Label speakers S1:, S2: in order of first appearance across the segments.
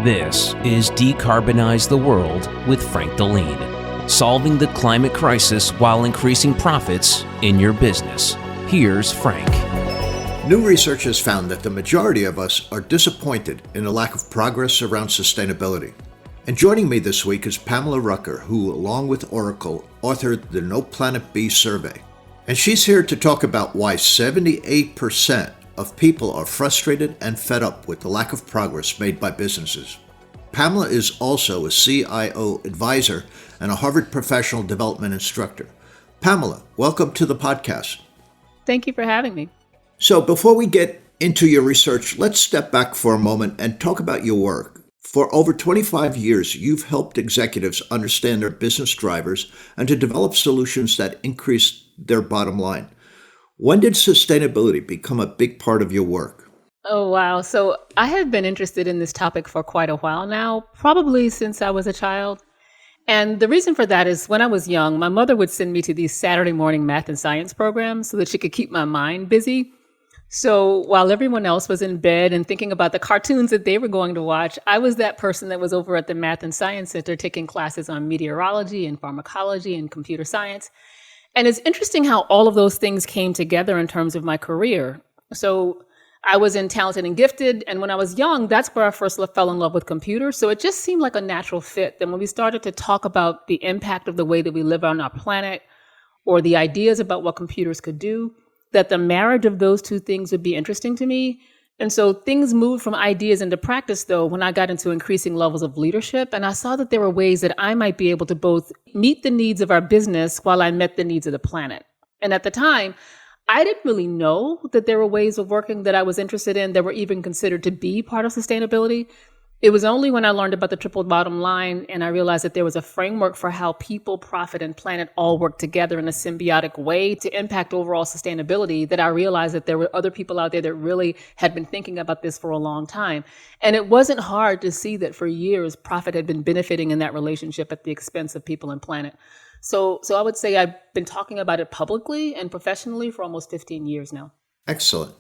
S1: This is Decarbonize the World with Frank Deline, solving the climate crisis while increasing profits in your business. Here's Frank.
S2: New research has found that the majority of us are disappointed in the lack of progress around sustainability. And joining me this week is Pamela Rucker, who, along with Oracle, authored the No Planet B survey. And she's here to talk about why 78% of people are frustrated and fed up with the lack of progress made by businesses. Pamela is also a CIO advisor and a Harvard professional development instructor. Pamela, welcome to the podcast.
S3: Thank you for having me.
S2: So before we get into your research, let's step back for a moment and talk about your work. For over 25 years, you've helped executives understand their business drivers and to develop solutions that increase their bottom line. When did sustainability become a big part of your work?
S3: Oh, wow. So I have been interested in this topic for quite a while now, probably since I was a child. And the reason for that is when I was young, my mother would send me to these Saturday morning math and science programs so that she could keep my mind busy. So while everyone else was in bed and thinking about the cartoons that they were going to watch, I was that person that was over at the Math and Science Center taking classes on meteorology and pharmacology and computer science. And it's interesting how all of those things came together in terms of my career. So I was in Talented and Gifted, and when I was young, that's where I first fell in love with computers. So it just seemed like a natural fit. Then when we started to talk about the impact of the way that we live on our planet, or the ideas about what computers could do, that the marriage of those two things would be interesting to me. And so things moved from ideas into practice, though, when I got into increasing levels of leadership. And I saw that there were ways that I might be able to both meet the needs of our business while I met the needs of the planet. And at the time, I didn't really know that there were ways of working that I was interested in that were even considered to be part of sustainability. It was only when I learned about the triple bottom line and I realized that there was a framework for how people, profit, and planet all work together in a symbiotic way to impact overall sustainability that I realized that there were other people out there that really had been thinking about this for a long time. And it wasn't hard to see that for years, profit had been benefiting in that relationship at the expense of people and planet. So I would say I've been talking about it publicly and professionally for almost 15 years now.
S2: Excellent.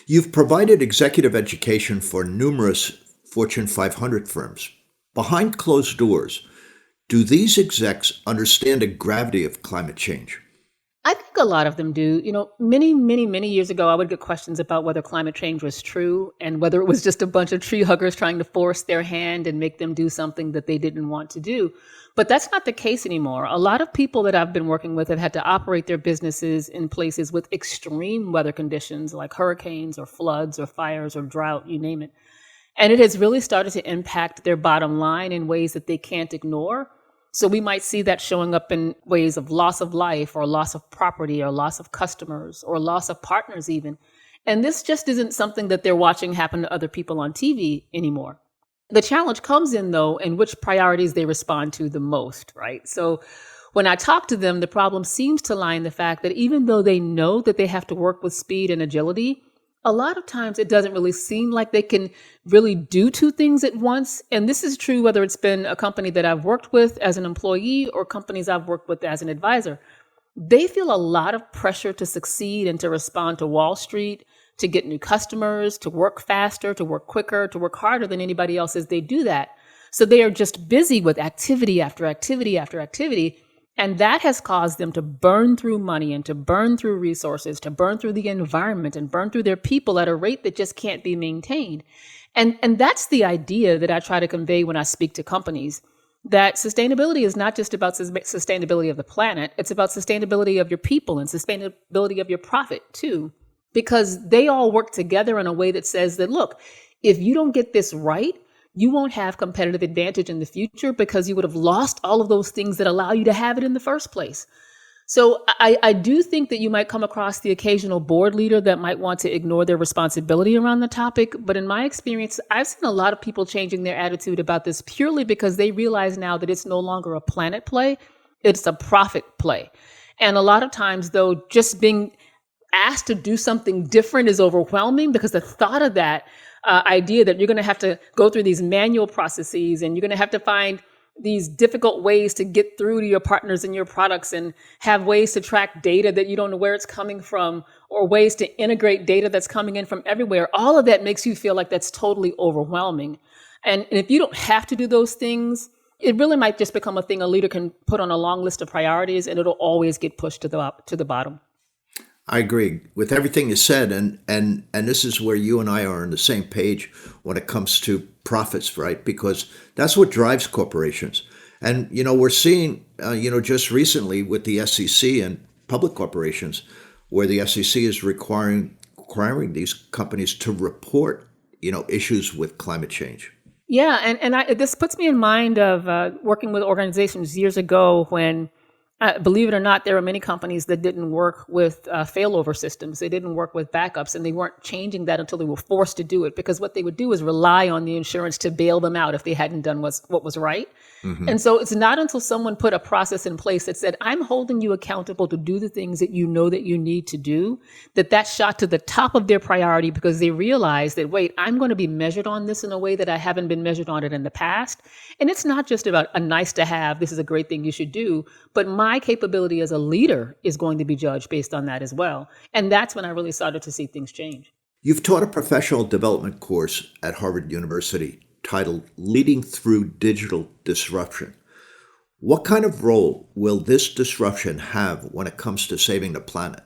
S2: You've provided executive education for numerous Fortune 500 firms. Behind closed doors, do these execs understand the gravity of climate change?
S3: I think a lot of them do. Many years ago, I would get questions about whether climate change was true and whether it was just a bunch of tree huggers trying to force their hand and make them do something that they didn't want to do. But that's not the case anymore. A lot of people that I've been working with have had to operate their businesses in places with extreme weather conditions like hurricanes or floods or fires or drought, you name it. And it has really started to impact their bottom line in ways that they can't ignore. So we might see that showing up in ways of loss of life or loss of property or loss of customers or loss of partners even. And this just isn't something that they're watching happen to other people on TV anymore. The challenge comes in, though, in which priorities they respond to the most, right? So when I talk to them, the problem seems to lie in the fact that even though they know that they have to work with speed and agility, a lot of times it doesn't really seem like they can really do two things at once. And this is true whether it's been a company that I've worked with as an employee or companies I've worked with as an advisor. They feel a lot of pressure to succeed and to respond to Wall Street, to get new customers, to work faster, to work quicker, to work harder than anybody else as they do that. So they are just busy with activity after activity after activity. And that has caused them to burn through money and to burn through resources, to burn through the environment and burn through their people at a rate that just can't be maintained. And that's the idea that I try to convey when I speak to companies, that sustainability is not just about sustainability of the planet. It's about sustainability of your people and sustainability of your profit too, because they all work together in a way that says that, look, if you don't get this right, you won't have competitive advantage in the future because you would have lost all of those things that allow you to have it in the first place. So I do think that you might come across the occasional board leader that might want to ignore their responsibility around the topic. But in my experience, I've seen a lot of people changing their attitude about this purely because they realize now that it's no longer a planet play, it's a profit play. And a lot of times, though, just being asked to do something different is overwhelming because the thought of that idea that you're going to have to go through these manual processes and you're going to have to find these difficult ways to get through to your partners and your products and have ways to track data that you don't know where it's coming from or ways to integrate data that's coming in from everywhere. All of that makes you feel like that's totally overwhelming. And if you don't have to do those things, it really might just become a thing a leader can put on a long list of priorities, and it'll always get pushed to the bottom.
S2: I agree with everything you said, and this is where you and I are on the same page when it comes to profits, right? Because that's what drives corporations. And we're seeing, just recently with the SEC and public corporations, where the SEC is requiring these companies to report, issues with climate change.
S3: Yeah, this puts me in mind of working with organizations years ago when, believe it or not, there were many companies that didn't work with failover systems. They didn't work with backups, and they weren't changing that until they were forced to do it, because what they would do is rely on the insurance to bail them out if they hadn't done what was right. Mm-hmm. And so it's not until someone put a process in place that said, I'm holding you accountable to do the things that you know that you need to do, that shot to the top of their priority, because they realized that, wait, I'm going to be measured on this in a way that I haven't been measured on it in the past. And it's not just about a nice to have, this is a great thing you should do, but my capability as a leader is going to be judged based on that as well. And that's when I really started to see things change.
S2: You've taught a professional development course at Harvard University titled Leading Through Digital Disruption. What kind of role will this disruption have when it comes to saving the planet?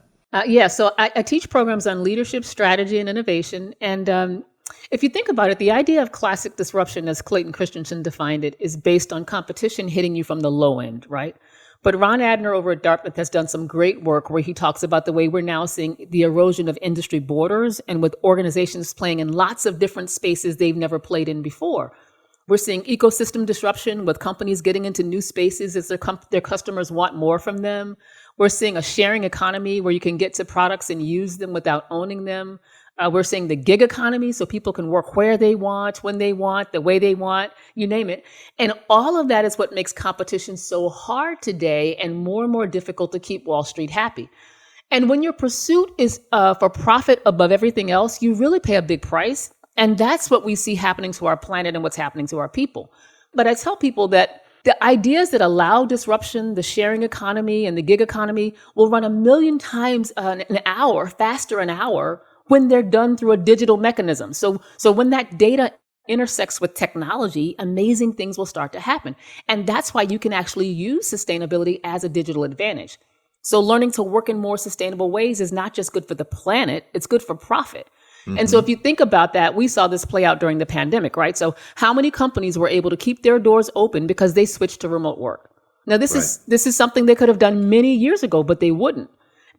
S3: So I teach programs on leadership, strategy, and innovation. And if you think about it, the idea of classic disruption, as Clayton Christensen defined it, is based on competition hitting you from the low end, right? But Ron Adner over at Dartmouth has done some great work where he talks about the way we're now seeing the erosion of industry borders, and with organizations playing in lots of different spaces they've never played in before. We're seeing ecosystem disruption with companies getting into new spaces as their customers want more from them. We're seeing a sharing economy where you can get to products and use them without owning them. We're seeing the gig economy, so people can work where they want, when they want, the way they want, you name it. And all of that is what makes competition so hard today and more difficult to keep Wall Street happy. And when your pursuit is for profit above everything else, you really pay a big price. And that's what we see happening to our planet and what's happening to our people. But I tell people that the ideas that allow disruption, the sharing economy and the gig economy, will run 1,000,000 times an hour, faster an hour, when they're done through a digital mechanism. So when that data intersects with technology, amazing things will start to happen. And that's why you can actually use sustainability as a digital advantage. So learning to work in more sustainable ways is not just good for the planet, it's good for profit. Mm-hmm. And so if you think about that, we saw this play out during the pandemic, right? So how many companies were able to keep their doors open because they switched to remote work? Now, this is something they could have done many years ago, but they wouldn't.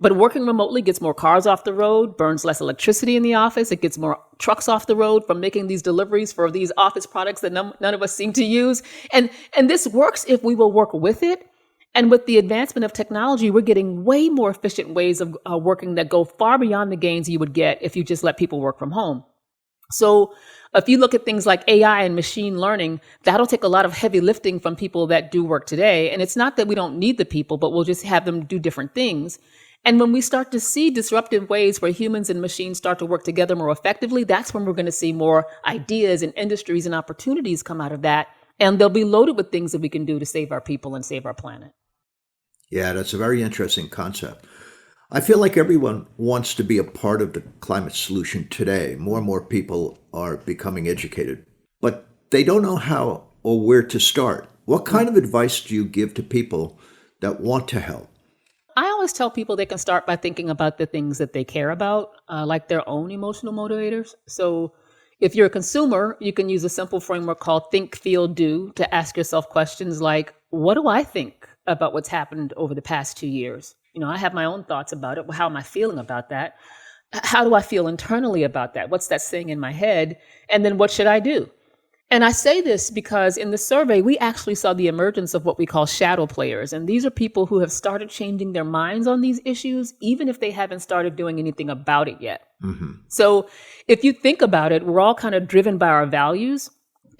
S3: But working remotely gets more cars off the road, burns less electricity in the office. It gets more trucks off the road from making these deliveries for these office products that none of us seem to use. And this works if we will work with it. And with the advancement of technology, we're getting way more efficient ways of working that go far beyond the gains you would get if you just let people work from home. So if you look at things like AI and machine learning, that'll take a lot of heavy lifting from people that do work today. And it's not that we don't need the people, but we'll just have them do different things. And when we start to see disruptive ways where humans and machines start to work together more effectively, that's when we're going to see more ideas and industries and opportunities come out of that. And they'll be loaded with things that we can do to save our people and save our planet.
S2: Yeah, that's a very interesting concept. I feel like everyone wants to be a part of the climate solution today. More and more people are becoming educated, but they don't know how or where to start. What kind of advice do you give to people that want to help?
S3: I always tell people they can start by thinking about the things that they care about, like their own emotional motivators. So if you're a consumer, you can use a simple framework called Think, Feel, Do to ask yourself questions like, what do I think about what's happened over the past 2 years? I have my own thoughts about it. How am I feeling about that? How do I feel internally about that? What's that saying in my head? And then what should I do? And I say this because in the survey, we actually saw the emergence of what we call shadow players. And these are people who have started changing their minds on these issues, even if they haven't started doing anything about it yet. Mm-hmm. So if you think about it, we're all kind of driven by our values.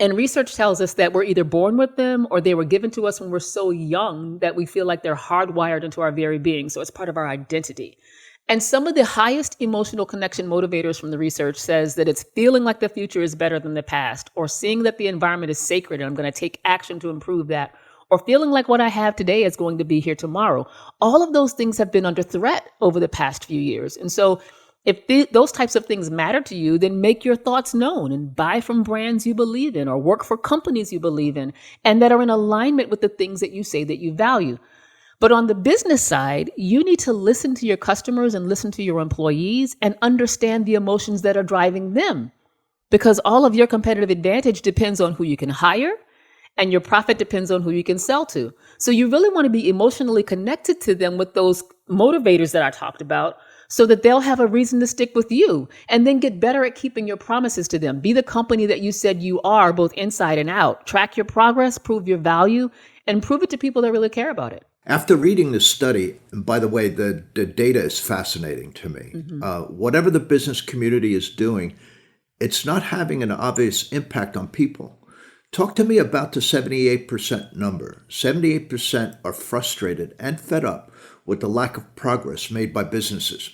S3: And research tells us that we're either born with them or they were given to us when we're so young that we feel like they're hardwired into our very being. So it's part of our identity. And some of the highest emotional connection motivators from the research says that it's feeling like the future is better than the past, or seeing that the environment is sacred and I'm going to take action to improve that, or feeling like what I have today is going to be here tomorrow. All of those things have been under threat over the past few years. And so If those types of things matter to you, then make your thoughts known and buy from brands you believe in or work for companies you believe in and that are in alignment with the things that you say that you value. But on the business side, you need to listen to your customers and listen to your employees and understand the emotions that are driving them, because all of your competitive advantage depends on who you can hire and your profit depends on who you can sell to. So you really want to be emotionally connected to them with those motivators that I talked about so that they'll have a reason to stick with you, and then get better at keeping your promises to them. Be the company that you said you are, both inside and out. Track your progress, prove your value, and prove it to people that really care about it.
S2: After reading this study, and by the way, the data is fascinating to me. Whatever the business community is doing, it's not having an obvious impact on people. Talk to me about the 78% number. 78% are frustrated and fed up with the lack of progress made by businesses.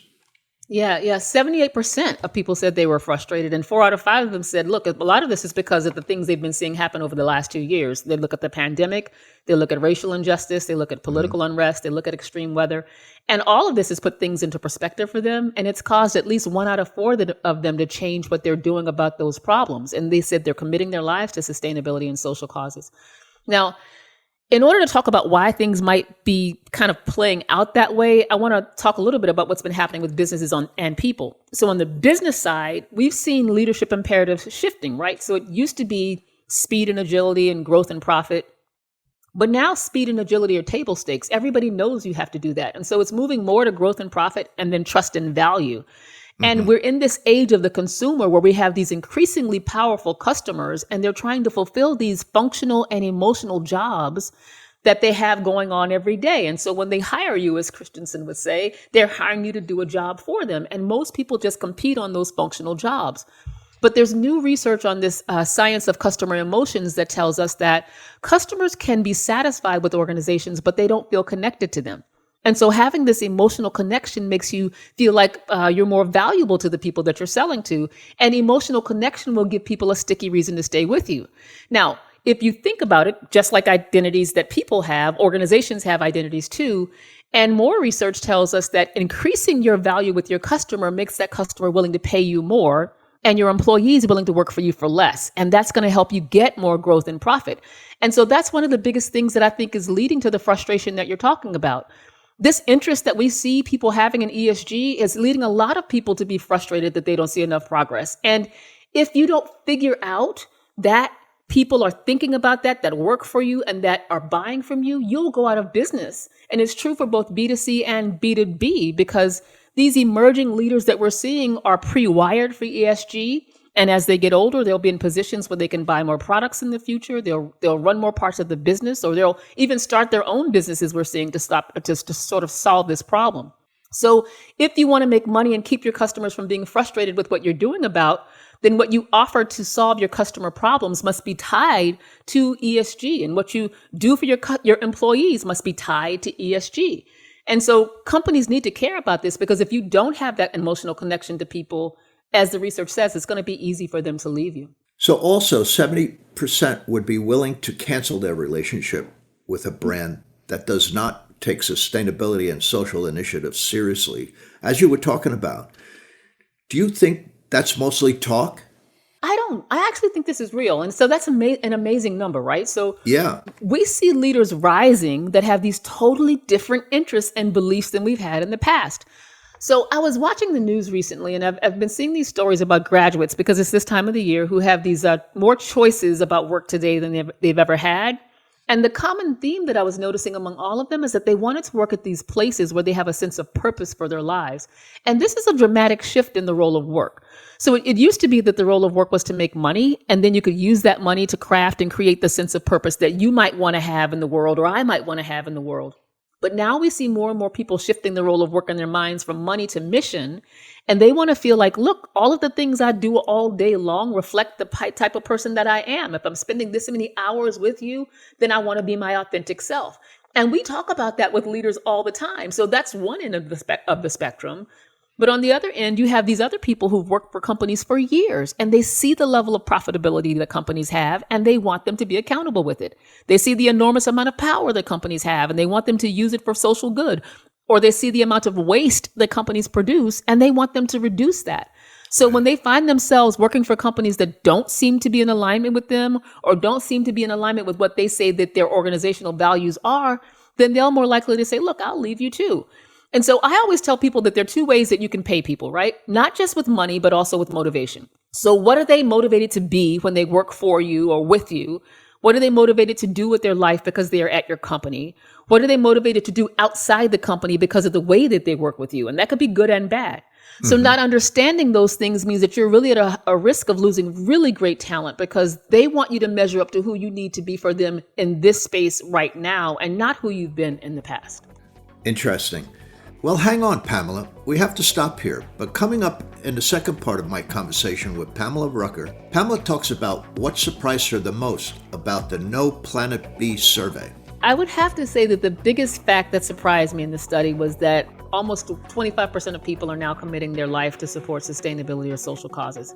S3: Yeah. 78% of people said they were frustrated, and 4 out of 5 of them said, look, a lot of this is because of the things they've been seeing happen over the last 2 years. They look at the pandemic, they look at racial injustice, they look at political unrest, they look at extreme weather. And all of this has put things into perspective for them. And it's caused at least 1 out of 4 of them to change what they're doing about those problems. And they said they're committing their lives to sustainability and social causes. Now, in order to talk about why things might be kind of playing out that way, I want to talk a little bit about what's been happening with businesses and people. So on the business side, we've seen leadership imperatives shifting, right? So it used to be speed and agility and growth and profit. But now speed and agility are table stakes. Everybody knows you have to do that. And so it's moving more to growth and profit and then trust and value. And we're in this age of the consumer where we have these increasingly powerful customers, and they're trying to fulfill these functional and emotional jobs that they have going on every day. And so when they hire you, as Christensen would say, they're hiring you to do a job for them. And most people just compete on those functional jobs. But there's new research on this science of customer emotions that tells us that customers can be satisfied with organizations, but they don't feel connected to them. And so having this emotional connection makes you feel like you're more valuable to the people that you're selling to. And emotional connection will give people a sticky reason to stay with you. Now, if you think about it, just like identities that people have, organizations have identities too. And more research tells us that increasing your value with your customer makes that customer willing to pay you more, and your employees willing to work for you for less. And that's going to help you get more growth and profit. And so that's one of the biggest things that I think is leading to the frustration that you're talking about. This interest that we see people having in ESG is leading a lot of people to be frustrated that they don't see enough progress. And if you don't figure out that people are thinking about that work for you and that are buying from you, you'll go out of business. And it's true for both B2C and B2B, because these emerging leaders that we're seeing are pre-wired for ESG. And as they get older, they'll be in positions where they can buy more products in the future. They'll run more parts of the business, or they'll even start their own businesses, we're seeing, to sort of solve this problem. So if you want to make money and keep your customers from being frustrated with what you're doing then what you offer to solve your customer problems must be tied to ESG. And what you do for your employees must be tied to ESG. And so companies need to care about this, because if you don't have that emotional connection to people, as the research says, it's going to be easy for them to leave you.
S2: So also 70% would be willing to cancel their relationship with a brand that does not take sustainability and social initiatives seriously, as you were talking about. Do you think that's mostly talk?
S3: I don't. I actually think this is real. And so that's an amazing number, right? So
S2: yeah,
S3: we see leaders rising that have these totally different interests and beliefs than we've had in the past. So I was watching the news recently, and I've been seeing these stories about graduates, because it's this time of the year, who have these more choices about work today than they've ever had. And the common theme that I was noticing among all of them is that they wanted to work at these places where they have a sense of purpose for their lives. And this is a dramatic shift in the role of work. So it used to be that the role of work was to make money, and then you could use that money to craft and create the sense of purpose that you might want to have in the world, or I might want to have in the world. But now we see more and more people shifting the role of work in their minds from money to mission. And they want to feel like, look, all of the things I do all day long reflect the type of person that I am. If I'm spending this many hours with you, then I want to be my authentic self. And we talk about that with leaders all the time. So that's one end of the spectrum. But on the other end, you have these other people who've worked for companies for years, and they see the level of profitability that companies have, and they want them to be accountable with it. They see the enormous amount of power that companies have, and they want them to use it for social good. or they see the amount of waste that companies produce and they want them to reduce that. So when they find themselves working for companies that don't seem to be in alignment with them or don't seem to be in alignment with what they say that their organizational values are, then they're more likely to say, look, I'll leave you too. And so I always tell people that there are two ways that you can pay people, right? Not just with money, but also with motivation. So what are they motivated to be when they work for you or with you? What are they motivated to do with their life because they are at your company? What are they motivated to do outside the company because of the way that they work with you? And that could be good and bad. So not understanding those things means that you're really at a risk of losing really great talent because they want you to measure up to who you need to be for them in this space right now and not who you've been in the past.
S2: Interesting. Well, hang on, Pamela. We have to stop here. But coming up in the second part of my conversation with Pamela Rucker, Pamela talks about what surprised her the most about the No Planet B survey.
S3: I would have to say that the biggest fact that surprised me in the study was that almost 25% of people are now committing their life to support sustainability or social causes.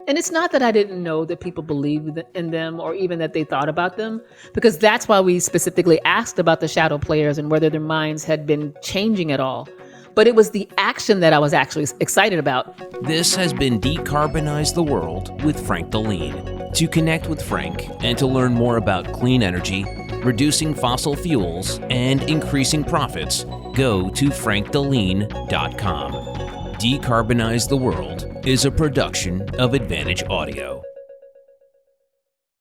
S3: And it's not that I didn't know that people believed in them or even that they thought about them, because that's why we specifically asked about the shadow players and whether their minds had been changing at all. But it was the action that I was actually excited about.
S1: This has been Decarbonize the World with Frank Deline. To connect with Frank and to learn more about clean energy, reducing fossil fuels, and increasing profits, go to frankdeline.com. Decarbonize the World is a production of Advantage Audio.